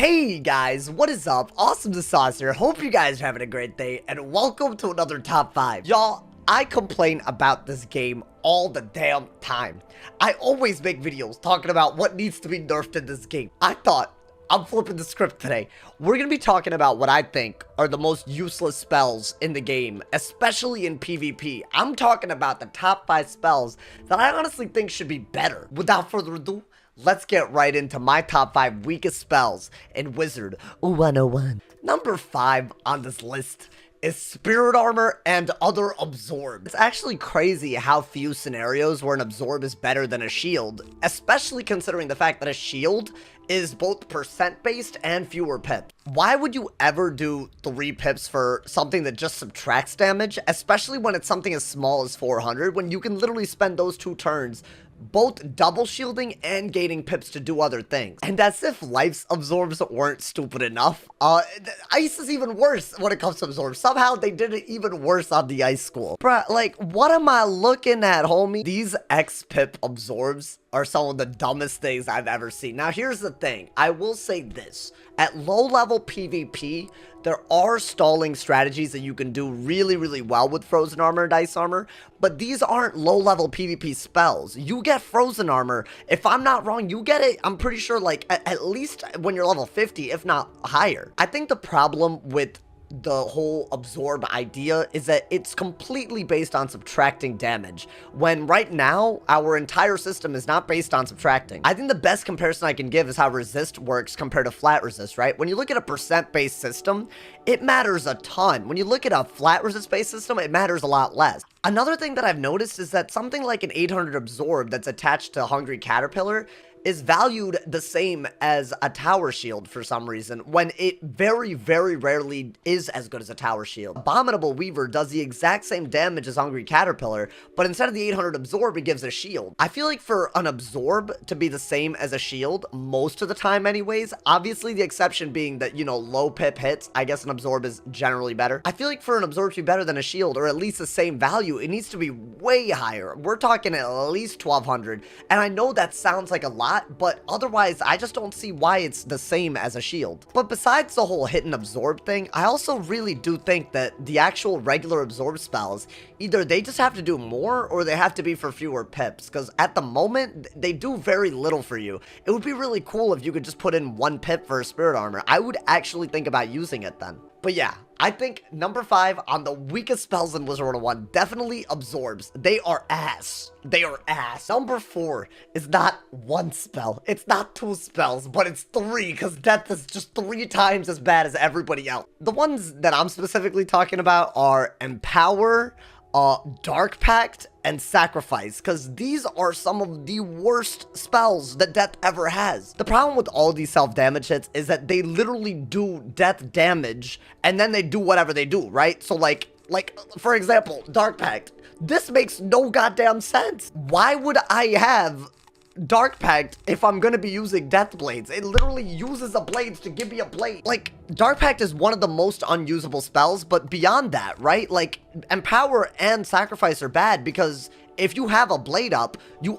Hey guys, what is up? AwesomeTheSauce here. Hope you guys are having a great day, and welcome to another top 5. Y'all, I complain about this game all the damn time. I always make videos talking about what needs to be nerfed in this game. I thought, I'm flipping the script today. We're going to be talking about what I think are the most useless spells in the game, especially in PvP. I'm talking about the top 5 spells that I honestly think should be better. Without further ado, let's get right into my top 5 weakest spells in Wizard101. Number 5 on this list is Spirit Armor and other absorb. It's actually crazy how few scenarios where an absorb is better than a shield, especially considering the fact that a shield is both percent based and fewer pips. Why would you ever do 3 pips for something that just subtracts damage, especially when it's something as small as 400, when you can literally spend those 2 turns both double shielding and gaining pips to do other things? And as if life's absorbs weren't stupid enough, ice is even worse when it comes to absorbs. Somehow they did it even worse on the ice school. Bruh, like, what am I looking at, homie? These X pip absorbs are some of the dumbest things I've ever seen. Now, here's the thing. I will say this. At low-level PvP, there are stalling strategies that you can do really, really well with Frozen Armor and Ice Armor, but these aren't low-level PvP spells. You get Frozen Armor, if I'm not wrong, you get it, I'm pretty sure, like, at least when you're level 50, if not higher. I think the problem with the whole absorb idea is that it's completely based on subtracting damage, when right now our entire system is not based on subtracting. I think the best comparison I can give is how resist works compared to flat resist, right? When you look at a percent based system, it matters a ton. When you look at a flat resist based system, it matters a lot less. Another thing that I've noticed is that something like an 800 absorb that's attached to Hungry Caterpillar is valued the same as a tower shield for some reason, when it very, very rarely is as good as a tower shield. Abominable Weaver does the exact same damage as Hungry Caterpillar, but instead of the 800 absorb, it gives a shield. I feel like for an absorb to be the same as a shield, most of the time anyways, obviously the exception being that, you know, low pip hits, I guess an absorb is generally better. I feel like for an absorb to be better than a shield, or at least the same value, it needs to be way higher. We're talking at least 1200, and I know that sounds like a lot, but otherwise I just don't see why it's the same as a shield. But besides the whole hit and absorb thing, I also really do think that the actual regular absorb spells, either they just have to do more or they have to be for fewer pips, because at the moment they do very little for you. It would be really cool if you could just put in 1 pip for a Spirit Armor. I would actually think about using it then. But yeah, I think number 5 on the weakest spells in Wizard101 definitely absorbs. They are ass. They are ass. Number 4 is not 1 spell. It's not 2 spells, but it's 3, because death is just 3 times as bad as everybody else. The ones that I'm specifically talking about are Empower, Dark Pact, and Sacrifice, because these are some of the worst spells that death ever has. The problem with all these self-damage hits is that they literally do death damage, and then they do whatever they do, right? So like for example, Dark Pact. This makes no goddamn sense. Why would I have Dark Pact if I'm gonna be using Death Blades? It literally uses the blades to give me a blade. Like, Dark Pact is one of the most unusable spells, but beyond that, right? Like, Empower and Sacrifice are bad because if you have a blade up, you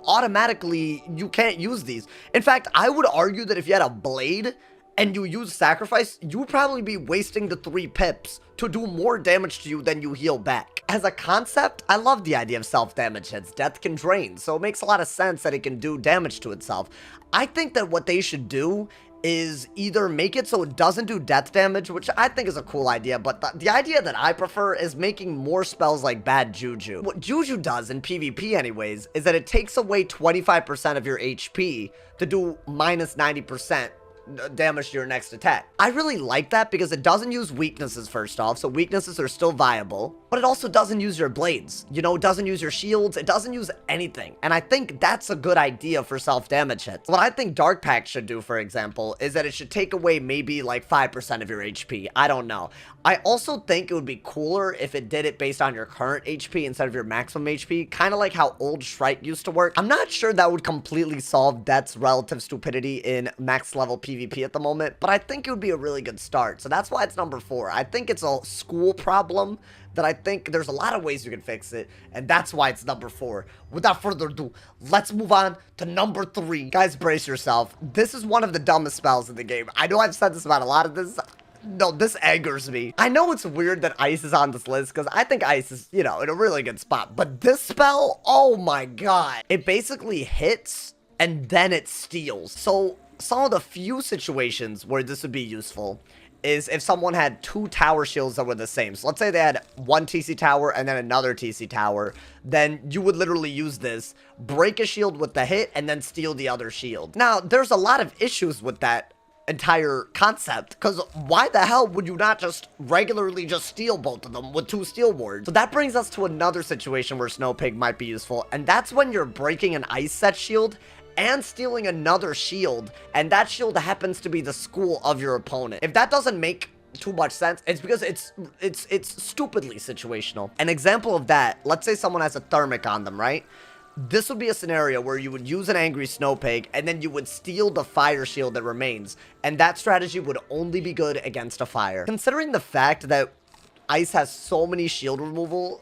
can't use these. In fact, I would argue that if you had a blade and you use Sacrifice, you would probably be wasting the 3 pips to do more damage to you than you heal back. As a concept, I love the idea of self-damage hits. Death can drain, so it makes a lot of sense that it can do damage to itself. I think that what they should do is either make it so it doesn't do death damage, which I think is a cool idea, but the idea that I prefer is making more spells like Bad Juju. What Juju does in PvP anyways, is that it takes away 25% of your HP to do minus 90% damage to your next attack. I really like that because it doesn't use weaknesses first off, so weaknesses are still viable, but it also doesn't use your blades, you know, it doesn't use your shields, it doesn't use anything, and I think that's a good idea for self-damage hits. What I think Dark Pact should do, for example, is that it should take away maybe like 5% of your HP, I don't know. I also think it would be cooler if it did it based on your current HP instead of your maximum HP, kind of like how old Shrike used to work. I'm not sure that would completely solve Death's relative stupidity in max level PvP at the moment, but I think it would be a really good start, so that's why it's number 4. I think it's a school problem that I think there's a lot of ways you can fix it, and that's why it's number 4. Without further ado, let's move on to number 3. Guys, brace yourself. This is one of the dumbest spells in the game. I know I've said this about a lot of this. No, this angers me. I know it's weird that ice is on this list, because I think ice is, you know, in a really good spot. But this spell, oh my god. It basically hits, and then it steals. So, some of the few situations where this would be useful is if someone had 2 tower shields that were the same. So let's say they had one TC tower and then another TC tower. Then you would literally use this, break a shield with the hit, and then steal the other shield. Now, there's a lot of issues with that entire concept, because why the hell would you not just regularly just steal both of them with 2 steel wards? So that brings us to another situation where Snow Pig might be useful, and that's when you're breaking an ice set shield and stealing another shield, and that shield happens to be the school of your opponent. If that doesn't make too much sense, it's because it's stupidly situational. An example of that, let's say someone has a thermic on them, right? This would be a scenario where you would use an angry Snow Pig, and then you would steal the fire shield that remains, and that strategy would only be good against a fire. Considering the fact that ice has so many shield removal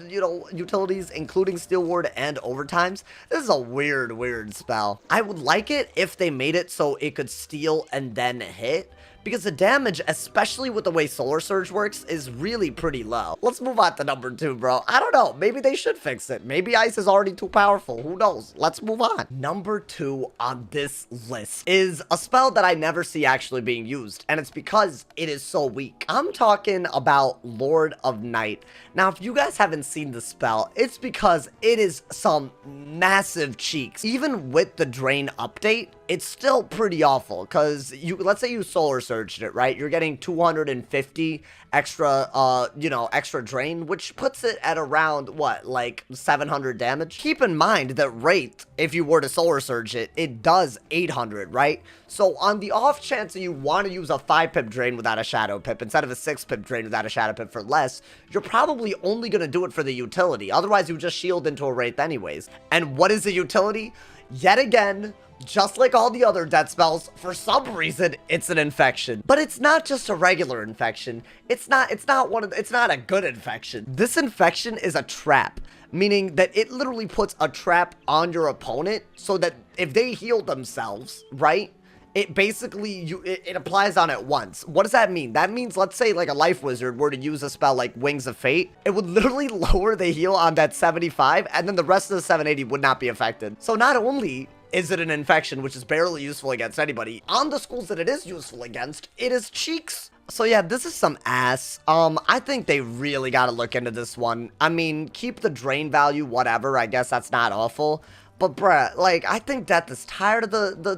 you know, utilities, including Steel Ward and Overtimes, this is a weird spell. I would like it if they made it so it could steal and then hit, because the damage, especially with the way Solar Surge works, is really pretty low. Let's move on to number 2, bro. I don't know. Maybe they should fix it. Maybe ice is already too powerful. Who knows? Let's move on. Number 2 on this list is a spell that I never see actually being used, and it's because it is so weak. I'm talking about Lord of Night. Now, if you guys haven't seen the spell, it's because it is some massive cheeks. Even with the Drain update, it's still pretty awful, because let's say you Solar Surged it, right? You're getting 250 extra, you know, extra drain, which puts it at around, what, like 700 damage? Keep in mind that Wraith, if you were to Solar Surge it, it does 800, right? So on the off chance that you want to use a 5-pip drain without a Shadow Pip instead of a 6-pip drain without a Shadow Pip for less, you're probably only going to do it for the utility. Otherwise, you just shield into a Wraith anyways. And what is the utility? Yet again, just like all the other death spells, for some reason, it's an infection. But it's not just a regular infection. It's not a good infection. This infection is a trap, meaning that it literally puts a trap on your opponent so that if they heal themselves, right? It basically, it applies on it once. What does that mean? That means, let's say like a life wizard were to use a spell like Wings of Fate, it would literally lower the heal on that 75, and then the rest of the 780 would not be affected. So not only is it an infection, which is barely useful against anybody, on the schools that it is useful against, it is cheeks. So yeah, this is some ass. I think they really gotta look into this one. I mean, keep the drain value, whatever, I guess that's not awful. But bruh, like, I think Death is tired of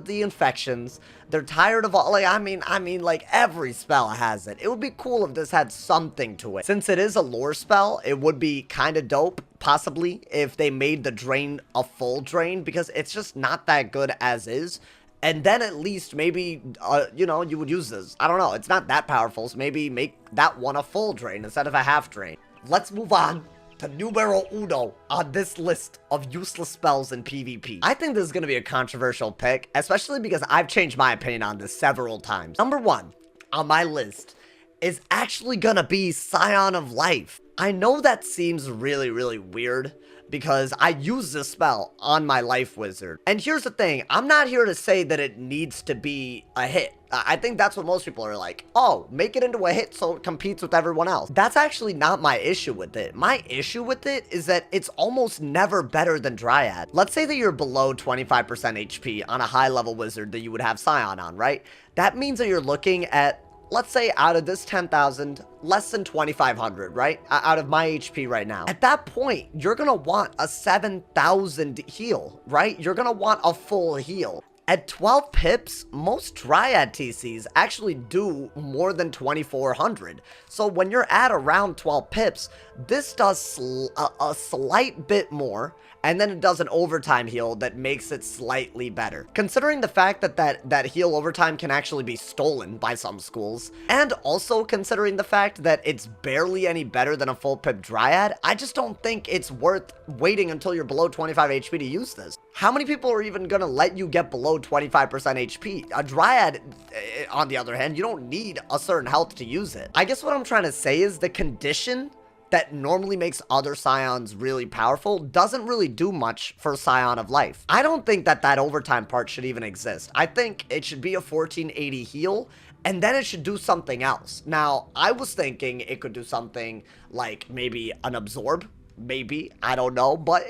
the infections. They're tired of all, like, I mean, like, every spell has it. It would be cool if this had something to it. Since it is a lore spell, it would be kind of dope, possibly, if they made the drain a full drain, because it's just not that good as is. And then at least maybe, you know, you would use this. I don't know, it's not that powerful, so maybe make that one a full drain instead of a half drain. Let's move on to numero uno on this list of useless spells in PvP. I think this is going to be a controversial pick, especially because I've changed my opinion on this several times. Number 1 on my list is actually going to be Scion of Life. I know that seems really, really weird, because I use this spell on my Life Wizard. And here's the thing, I'm not here to say that it needs to be a hit. I think that's what most people are like, oh, make it into a hit so it competes with everyone else. That's actually not my issue with it. My issue with it is that it's almost never better than Dryad. Let's say that you're below 25% HP on a high level wizard that you would have Scion on, right? That means that you're looking at, let's say out of this 10,000, less than 2,500, right? Out of my HP right now. At that point, you're gonna want a 7,000 heal, right? You're gonna want a full heal. At 12 pips, most Dryad TCs actually do more than 2,400. So when you're at around 12 pips, this does a slight bit more, and then it does an overtime heal that makes it slightly better. Considering the fact that that heal overtime can actually be stolen by some schools, and also considering the fact that it's barely any better than a full pip Dryad, I just don't think it's worth waiting until you're below 25 HP to use this. How many people are even gonna let you get below 25% HP? A Dryad, on the other hand, you don't need a certain health to use it. I guess what I'm trying to say is the condition that normally makes other Scions really powerful doesn't really do much for Scion of Life. I don't think that that overtime part should even exist. I think it should be a 1480 heal, and then it should do something else. Now, I was thinking it could do something like maybe an absorb. Maybe, I don't know, but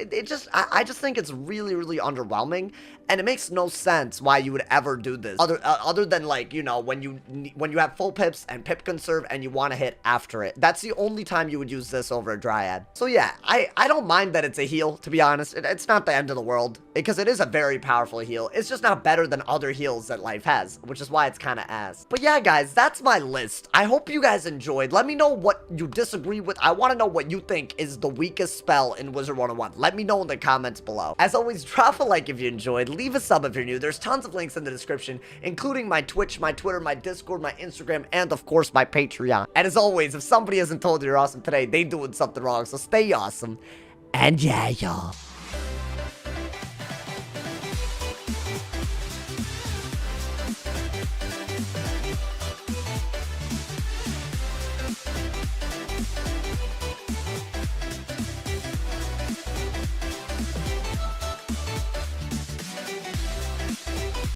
I just think it's really, really underwhelming, and it makes no sense why you would ever do this, other than, like, you know, when you have full pips and pip conserve and you want to hit after it. That's the only time you would use this over a Dryad. So yeah, I don't mind that it's a heal, to be honest. It's not the end of the world, because it is a very powerful heal. It's just not better than other heals that life has, which is why it's kind of ass. But yeah, guys, that's my list. I hope you guys enjoyed. Let me know what you disagree with. I want to know what you think is the weakest spell in Wizard101. Let me know in the comments below. As always, drop a like if you enjoyed, leave a sub if you're new. There's tons of links in the description, including my Twitch, my Twitter, my Discord, my Instagram, and of course my Patreon. And as always, if somebody hasn't told you you're awesome today, they doing something wrong, so stay awesome. And yeah, y'all.